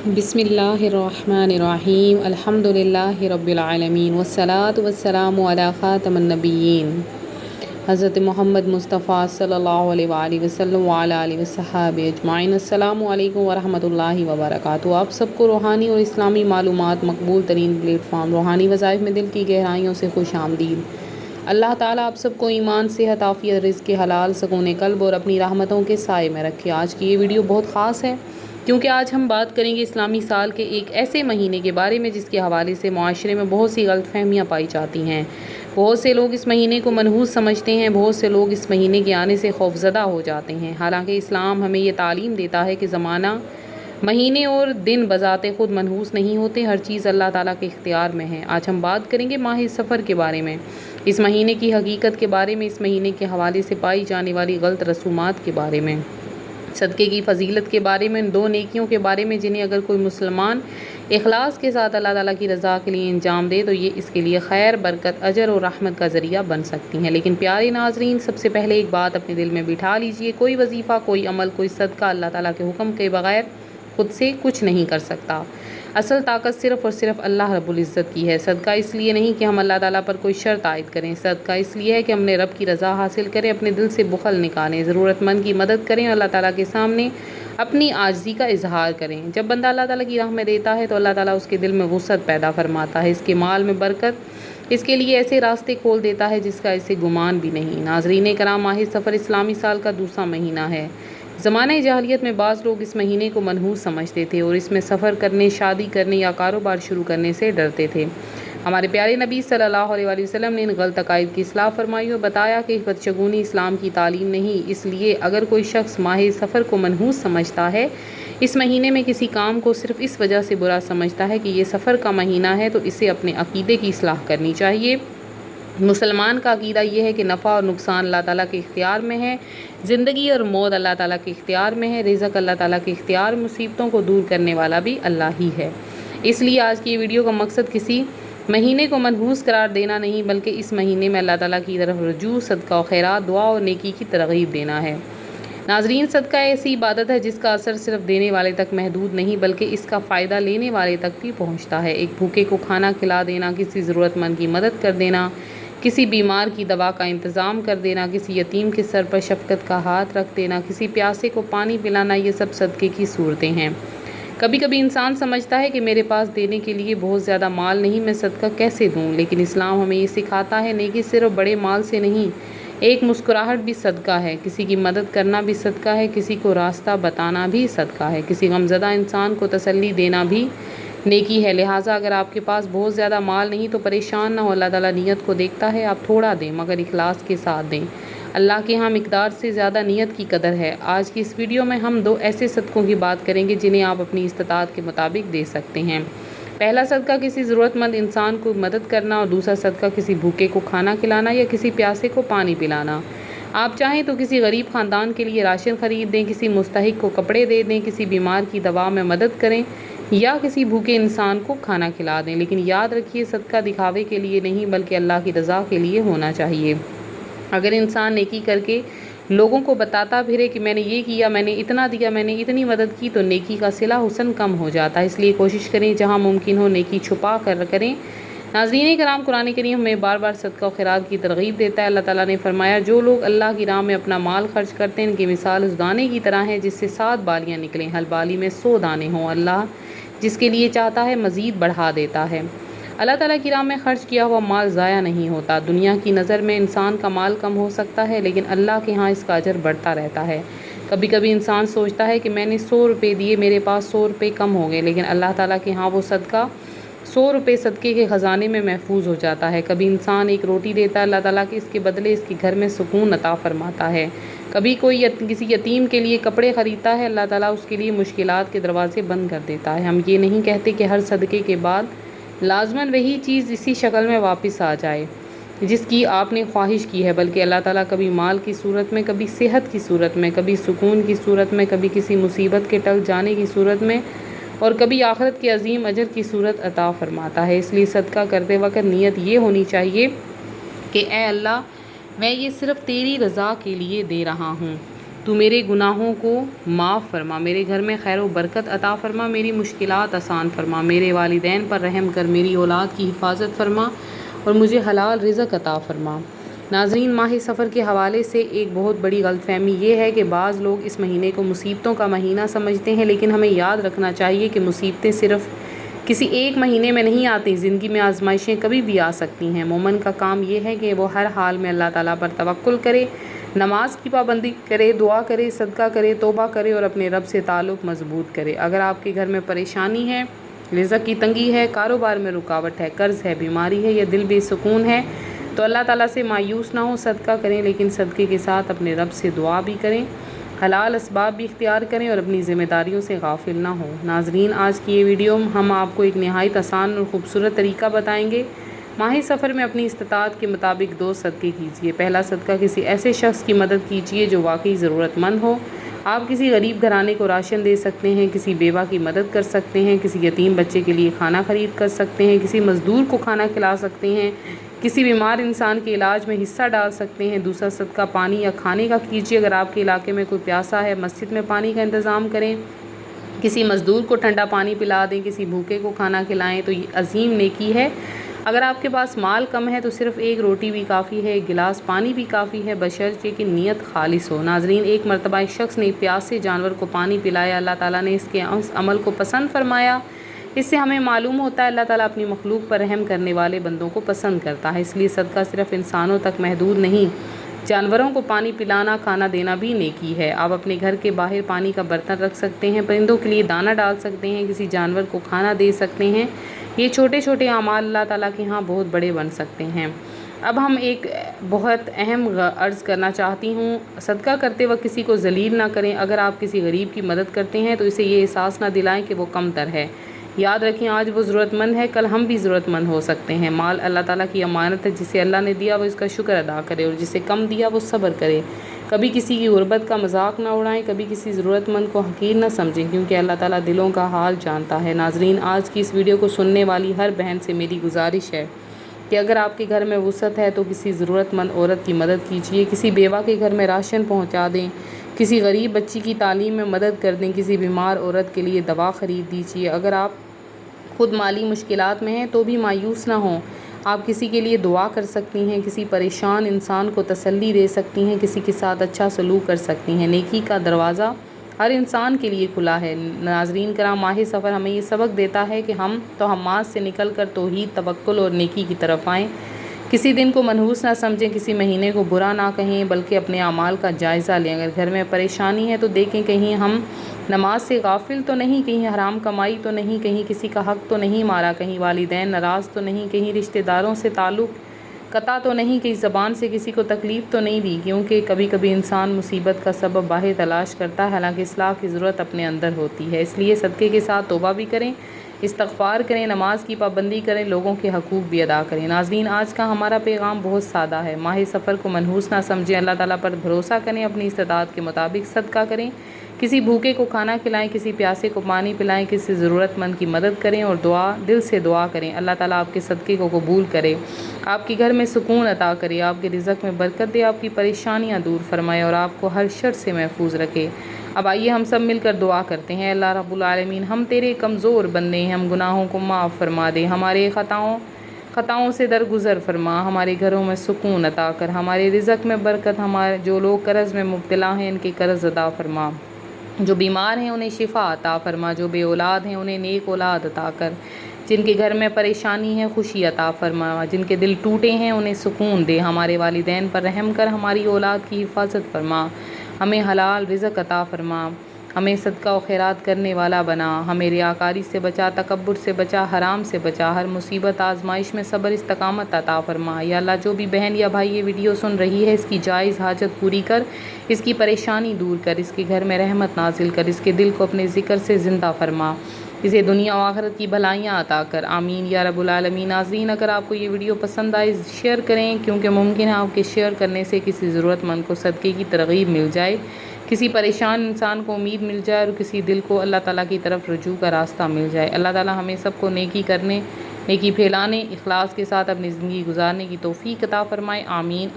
بسم اللہ الرحمن الرحیم الحمد للہ رب العالمین والصلاة والسلام علی خاتم النبیین حضرت محمد مصطفیٰ صلی اللہ علیہ وآلہ وسلم وعلی آلہ وصحبہ اجمعین۔ السلام علیکم ورحمۃ اللہ وبرکاتہ۔ آپ سب کو روحانی اور اسلامی معلومات مقبول ترین پلیٹ فارم روحانی وظائف میں دل کی گہرائیوں سے خوش آمدید۔ اللہ تعالیٰ آپ سب کو ایمان، صحت، عافیت، رزق حلال، سکون قلب اور اپنی رحمتوں کے سائے میں رکھے۔ آج کی یہ ویڈیو بہت خاص ہے کیونکہ آج ہم بات کریں گے اسلامی سال کے ایک ایسے مہینے کے بارے میں جس کے حوالے سے معاشرے میں بہت سی غلط فہمیاں پائی جاتی ہیں۔ بہت سے لوگ اس مہینے کو منحوس سمجھتے ہیں، بہت سے لوگ اس مہینے کے آنے سے خوفزدہ ہو جاتے ہیں۔ حالانکہ اسلام ہمیں یہ تعلیم دیتا ہے کہ زمانہ، مہینے اور دن بذات خود منحوس نہیں ہوتے، ہر چیز اللہ تعالیٰ کے اختیار میں ہے۔ آج ہم بات کریں گے ماہ سفر کے بارے میں، اس مہینے کی حقیقت کے بارے میں، اس مہینے کے حوالے سے پائی جانے والی غلط رسومات کے بارے میں، صدقے کی فضیلت کے بارے میں، ان دو نیکیوں کے بارے میں جنہیں اگر کوئی مسلمان اخلاص کے ساتھ اللہ تعالیٰ کی رضا کے لیے انجام دے تو یہ اس کے لیے خیر، برکت، اجر اور رحمت کا ذریعہ بن سکتی ہیں۔ لیکن پیارے ناظرین، سب سے پہلے ایک بات اپنے دل میں بٹھا لیجئے، کوئی وظیفہ، کوئی عمل، کوئی صدقہ اللہ تعالیٰ کے حکم کے بغیر خود سے کچھ نہیں کر سکتا۔ اصل طاقت صرف اور صرف اللہ رب العزت کی ہے۔ صدقہ اس لیے نہیں کہ ہم اللہ تعالیٰ پر کوئی شرط عائد کریں، صدقہ اس لیے ہے کہ ہم نے رب کی رضا حاصل کریں، اپنے دل سے بخل نکالیں، ضرورت مند کی مدد کریں، اللہ تعالیٰ کے سامنے اپنی عاجزی کا اظہار کریں۔ جب بندہ اللہ تعالیٰ کی راہ میں دیتا ہے تو اللہ تعالیٰ اس کے دل میں وسعت پیدا فرماتا ہے، اس کے مال میں برکت، اس کے لیے ایسے راستے کھول دیتا ہے جس کا اسے گمان بھی نہیں۔ ناظرین کرام، ماہ سفر اسلامی سال کا دوسرا مہینہ ہے۔ زمانہ جاہلیت میں بعض لوگ اس مہینے کو منحوس سمجھتے تھے اور اس میں سفر کرنے، شادی کرنے یا کاروبار شروع کرنے سے ڈرتے تھے۔ ہمارے پیارے نبی صلی اللہ علیہ وآلہ وسلم نے ان غلط عقائد کی اصلاح فرمائی اور بتایا کہ بدشگونی اسلام کی تعلیم نہیں۔ اس لیے اگر کوئی شخص ماہ سفر کو منحوس سمجھتا ہے، اس مہینے میں کسی کام کو صرف اس وجہ سے برا سمجھتا ہے کہ یہ سفر کا مہینہ ہے، تو اسے اپنے عقیدے کی اصلاح کرنی چاہیے۔ مسلمان کا عقیدہ یہ ہے کہ نفع اور نقصان اللہ تعالیٰ کے اختیار میں ہے، زندگی اور موت اللہ تعالیٰ کے اختیار میں ہے، رزق اللہ تعالیٰ کے اختیار، مصیبتوں کو دور کرنے والا بھی اللہ ہی ہے۔ اس لیے آج کی یہ ویڈیو کا مقصد کسی مہینے کو منحوس قرار دینا نہیں، بلکہ اس مہینے میں اللہ تعالیٰ کی طرف رجوع، صدقہ و خیرات، دعا اور نیکی کی ترغیب دینا ہے۔ ناظرین، صدقہ ایسی عبادت ہے جس کا اثر صرف دینے والے تک محدود نہیں بلکہ اس کا فائدہ لینے والے تک بھی پہنچتا ہے۔ ایک بھوکے کو کھانا کھلا دینا، کسی ضرورت مند کی مدد کر دینا، کسی بیمار کی دوا کا انتظام کر دینا، کسی یتیم کے سر پر شفقت کا ہاتھ رکھ دینا، کسی پیاسے کو پانی پلانا، یہ سب صدقے کی صورتیں ہیں۔ کبھی کبھی انسان سمجھتا ہے کہ میرے پاس دینے کے لیے بہت زیادہ مال نہیں، میں صدقہ کیسے دوں؟ لیکن اسلام ہمیں یہ سکھاتا ہے، نیکی صرف بڑے مال سے نہیں، ایک مسکراہٹ بھی صدقہ ہے، کسی کی مدد کرنا بھی صدقہ ہے، کسی کو راستہ بتانا بھی صدقہ ہے، کسی غمزدہ انسان کو تسلی دینا بھی نیکی ہے۔ لہٰذا اگر آپ کے پاس بہت زیادہ مال نہیں تو پریشان نہ ہو، اللہ تعالیٰ نیت کو دیکھتا ہے، آپ تھوڑا دیں مگر اخلاص کے ساتھ دیں۔ اللہ کے ہاں مقدار سے زیادہ نیت کی قدر ہے۔ آج کی اس ویڈیو میں ہم دو ایسے صدقوں کی بات کریں گے جنہیں آپ اپنی استطاعت کے مطابق دے سکتے ہیں۔ پہلا صدقہ کسی ضرورت مند انسان کو مدد کرنا اور دوسرا صدقہ کسی بھوکے کو کھانا کھلانا یا کسی پیاسے کو پانی پلانا۔ آپ چاہیں تو کسی غریب خاندان کے لیے راشن خرید دیں، کسی مستحق کو کپڑے دے دیں، کسی بیمار کی دوا میں مدد کریں یا کسی بھوکے انسان کو کھانا کھلا دیں۔ لیکن یاد رکھیے، صدقہ دکھاوے کے لیے نہیں بلکہ اللہ کی رضا کے لیے ہونا چاہیے۔ اگر انسان نیکی کر کے لوگوں کو بتاتا پھرے کہ میں نے یہ کیا، میں نے اتنا دیا، میں نے اتنی مدد کی، تو نیکی کا صلہ حسن کم ہو جاتا ہے۔ اس لیے کوشش کریں جہاں ممکن ہو نیکی چھپا کر کریں۔ ناظرین کرام، قرآن کریم ہمیں بار بار صدقہ و خیرات کی ترغیب دیتا ہے۔ اللہ تعالیٰ نے فرمایا، جو لوگ اللہ کی راہ میں اپنا مال خرچ کرتے ہیں، ان کی مثال اس دانے کی طرح ہے جس سے 7 بالیاں نکلیں، ہر بالی میں 100 دانے ہوں، اللہ جس کے لیے چاہتا ہے مزید بڑھا دیتا ہے۔ اللہ تعالیٰ کی راہ میں خرچ کیا ہوا مال ضائع نہیں ہوتا۔ دنیا کی نظر میں انسان کا مال کم ہو سکتا ہے لیکن اللہ کے ہاں اس کا اجر بڑھتا رہتا ہے۔ کبھی کبھی انسان سوچتا ہے کہ میں نے 100 روپے دیے، میرے پاس 100 روپے کم ہو گئے، لیکن اللہ تعالیٰ کے ہاں وہ صدقہ 100 روپے صدقے کے خزانے میں محفوظ ہو جاتا ہے۔ کبھی انسان ایک روٹی دیتا ہے، اللہ تعالیٰ کے اس کے بدلے اس کے گھر میں سکون عطا فرماتا ہے۔ کبھی کوئی کسی یتیم کے لیے کپڑے خریدتا ہے، اللہ تعالیٰ اس کے لیے مشکلات کے دروازے بند کر دیتا ہے۔ ہم یہ نہیں کہتے کہ ہر صدقے کے بعد لازماً وہی چیز اسی شکل میں واپس آ جائے جس کی آپ نے خواہش کی ہے، بلکہ اللہ تعالیٰ کبھی مال کی صورت میں، کبھی صحت کی صورت میں، کبھی سکون کی صورت میں، کبھی کسی مصیبت کے ٹل جانے کی صورت میں اور کبھی آخرت کے عظیم اجر کی صورت عطا فرماتا ہے۔ اس لیے صدقہ کرتے وقت نیت یہ ہونی چاہیے کہ اے اللہ، میں یہ صرف تیری رضا کے لیے دے رہا ہوں، تو میرے گناہوں کو معاف فرما، میرے گھر میں خیر و برکت عطا فرما، میری مشکلات آسان فرما، میرے والدین پر رحم کر، میری اولاد کی حفاظت فرما اور مجھے حلال رزق عطا فرما۔ ناظرین، ماہ سفر کے حوالے سے ایک بہت بڑی غلط فہمی یہ ہے کہ بعض لوگ اس مہینے کو مصیبتوں کا مہینہ سمجھتے ہیں، لیکن ہمیں یاد رکھنا چاہیے کہ مصیبتیں صرف کسی ایک مہینے میں نہیں آتی، زندگی میں آزمائشیں کبھی بھی آ سکتی ہیں۔ مومن کا کام یہ ہے کہ وہ ہر حال میں اللہ تعالیٰ پر توکل کرے، نماز کی پابندی کرے، دعا کرے، صدقہ کرے، توبہ کرے اور اپنے رب سے تعلق مضبوط کرے۔ اگر آپ کے گھر میں پریشانی ہے، رزق کی تنگی ہے، کاروبار میں رکاوٹ ہے، قرض ہے، بیماری ہے یا دل بے سکون ہے تو اللہ تعالیٰ سے مایوس نہ ہو، صدقہ کریں، لیکن صدقے کے ساتھ اپنے رب سے دعا بھی کریں، حلال اسباب بھی اختیار کریں اور اپنی ذمہ داریوں سے غافل نہ ہوں۔ ناظرین، آج کی یہ ویڈیو ہم آپ کو ایک نہایت آسان اور خوبصورت طریقہ بتائیں گے۔ ماہ سفر میں اپنی استطاعت کے مطابق 2 صدقے کیجیے۔ پہلا صدقہ کسی ایسے شخص کی مدد کیجیے جو واقعی ضرورت مند ہو۔ آپ کسی غریب گھرانے کو راشن دے سکتے ہیں، کسی بیوہ کی مدد کر سکتے ہیں، کسی یتیم بچے کے لیے کھانا خرید کر سکتے ہیں، کسی مزدور کو کھانا کھلا سکتے ہیں، کسی بیمار انسان کے علاج میں حصہ ڈال سکتے ہیں۔ دوسرا صدقہ پانی یا کھانے کا کیجیے۔ اگر آپ کے علاقے میں کوئی پیاسا ہے، مسجد میں پانی کا انتظام کریں، کسی مزدور کو ٹھنڈا پانی پلا دیں، کسی بھوکے کو کھانا کھلائیں تو یہ عظیم نیکی ہے۔ اگر آپ کے پاس مال کم ہے تو صرف ایک روٹی بھی کافی ہے، ایک گلاس پانی بھی کافی ہے، بشرطے کہ نیت خالص ہو۔ ناظرین، ایک مرتبہ ایک شخص نے پیاسے جانور کو پانی پلایا، اللہ تعالیٰ نے اس کے عمل کو پسند فرمایا۔ اس سے ہمیں معلوم ہوتا ہے اللہ تعالیٰ اپنی مخلوق پر رحم کرنے والے بندوں کو پسند کرتا ہے، اس لیے صدقہ صرف انسانوں تک محدود نہیں، جانوروں کو پانی پلانا، کھانا دینا بھی نیکی ہے۔ آپ اپنے گھر کے باہر پانی کا برتن رکھ سکتے ہیں، پرندوں کے لیے دانہ ڈال سکتے ہیں، کسی جانور کو کھانا دے سکتے ہیں۔ یہ چھوٹے چھوٹے اعمال اللہ تعالیٰ کے ہاں بہت بڑے بن سکتے ہیں۔ اب ہم ایک بہت اہم عرض کرنا چاہتی ہوں، صدقہ کرتے وقت کسی کو ذلیل نہ کریں۔ اگر آپ کسی غریب کی مدد کرتے ہیں تو اسے یہ احساس نہ دلائیں کہ وہ کم تر ہے۔ یاد رکھیں، آج وہ ضرورت مند ہے، کل ہم بھی ضرورت مند ہو سکتے ہیں۔ مال اللہ تعالیٰ کی امانت ہے، جسے اللہ نے دیا وہ اس کا شکر ادا کرے اور جسے کم دیا وہ صبر کرے۔ کبھی کسی کی غربت کا مذاق نہ اڑائیں، کبھی کسی ضرورت مند کو حقیر نہ سمجھیں، کیونکہ اللہ تعالیٰ دلوں کا حال جانتا ہے۔ ناظرین، آج کی اس ویڈیو کو سننے والی ہر بہن سے میری گزارش ہے کہ اگر آپ کے گھر میں وسعت ہے تو کسی ضرورت مند عورت کی مدد کیجیے، کسی بیوہ کے گھر میں راشن پہنچا دیں، کسی غریب بچی کی تعلیم میں مدد کر دیں، کسی بیمار عورت کے لیے دوا خرید دیجیے۔ اگر آپ خود مالی مشکلات میں ہیں تو بھی مایوس نہ ہوں، آپ کسی کے لیے دعا کر سکتی ہیں، کسی پریشان انسان کو تسلی دے سکتی ہیں، کسی کے ساتھ اچھا سلوک کر سکتی ہیں۔ نیکی کا دروازہ ہر انسان کے لیے کھلا ہے۔ ناظرین کرام، ماہ سفر ہمیں یہ سبق دیتا ہے کہ ہم توہمات سے نکل کر توحید، توکل اور نیکی کی طرف آئیں۔ کسی دن کو منحوس نہ سمجھیں، کسی مہینے کو برا نہ کہیں، بلکہ اپنے اعمال کا جائزہ لیں۔ اگر گھر میں پریشانی ہے تو دیکھیں کہیں ہم نماز سے غافل تو نہیں، کہیں حرام کمائی تو نہیں، کہیں کسی کا حق تو نہیں مارا، کہیں والدین ناراض تو نہیں، کہیں رشتہ داروں سے تعلق قطع تو نہیں، کہیں زبان سے کسی کو تکلیف تو نہیں دی، کیونکہ کبھی کبھی انسان مصیبت کا سبب باہر تلاش کرتا ہے، حالانکہ اصلاح کی ضرورت اپنے اندر ہوتی ہے۔ اس لیے صدقے کے ساتھ توبہ بھی کریں، استغفار کریں، نماز کی پابندی کریں، لوگوں کے حقوق بھی ادا کریں۔ ناظرین، آج کا ہمارا پیغام بہت سادہ ہے، ماہ سفر کو منحوس نہ سمجھیں، اللہ تعالیٰ پر بھروسہ کریں، اپنی استطاعت کے مطابق صدقہ کریں، کسی بھوکے کو کھانا کھلائیں، کسی پیاسے کو پانی پلائیں، کسی ضرورت مند کی مدد کریں اور دل سے دعا کریں۔ اللہ تعالیٰ آپ کے صدقے کو قبول کرے، آپ کے گھر میں سکون عطا کرے، آپ کے رزق میں برکت دے، آپ کی پریشانیاں دور فرمائے اور آپ کو ہر شر سے محفوظ رکھے۔ اب آئیے ہم سب مل کر دعا کرتے ہیں۔ اللہ رب العالمین، ہم تیرے کمزور بندے ہیں، ہم گناہوں کو معاف فرما دے، ہمارے خطاؤں سے درگزر فرما، ہمارے گھروں میں سکون عطا کر، ہمارے رزق میں برکت، ہمارے جو لوگ قرض میں مبتلا ہیں ان کے قرض ادا فرما، جو بیمار ہیں انہیں شفا عطا فرما، جو بے اولاد ہیں انہیں نیک اولاد عطا کر، جن کے گھر میں پریشانی ہے خوشی عطا فرما، جن کے دل ٹوٹے ہیں انہیں سکون دے، ہمارے والدین پر رحم کر، ہماری اولاد کی حفاظت فرما، ہمیں حلال رزق عطا فرما، ہمیں صدقہ و خیرات کرنے والا بنا، ہمیں ریاکاری سے بچا، تکبر سے بچا، حرام سے بچا، ہر مصیبت آزمائش میں صبر استقامت عطا فرما۔ یا اللہ، جو بھی بہن یا بھائی یہ ویڈیو سن رہی ہے اس کی جائز حاجت پوری کر، اس کی پریشانی دور کر، اس کے گھر میں رحمت نازل کر، اس کے دل کو اپنے ذکر سے زندہ فرما، اسے دنیا و آخرت کی بھلائیاں عطا کر، آمین یا رب العالمین۔ ناظرین، اگر آپ کو یہ ویڈیو پسند آئے شیئر کریں، کیونکہ ممکن ہے آپ کے شیئر کرنے سے کسی ضرورت مند کو صدقے کی ترغیب مل جائے، کسی پریشان انسان کو امید مل جائے اور کسی دل کو اللہ تعالیٰ کی طرف رجوع کا راستہ مل جائے۔ اللہ تعالیٰ ہمیں سب کو نیکی کرنے، نیکی پھیلانے، اخلاص کے ساتھ اپنی زندگی گزارنے کی توفیق عطا فرمائے، آمین۔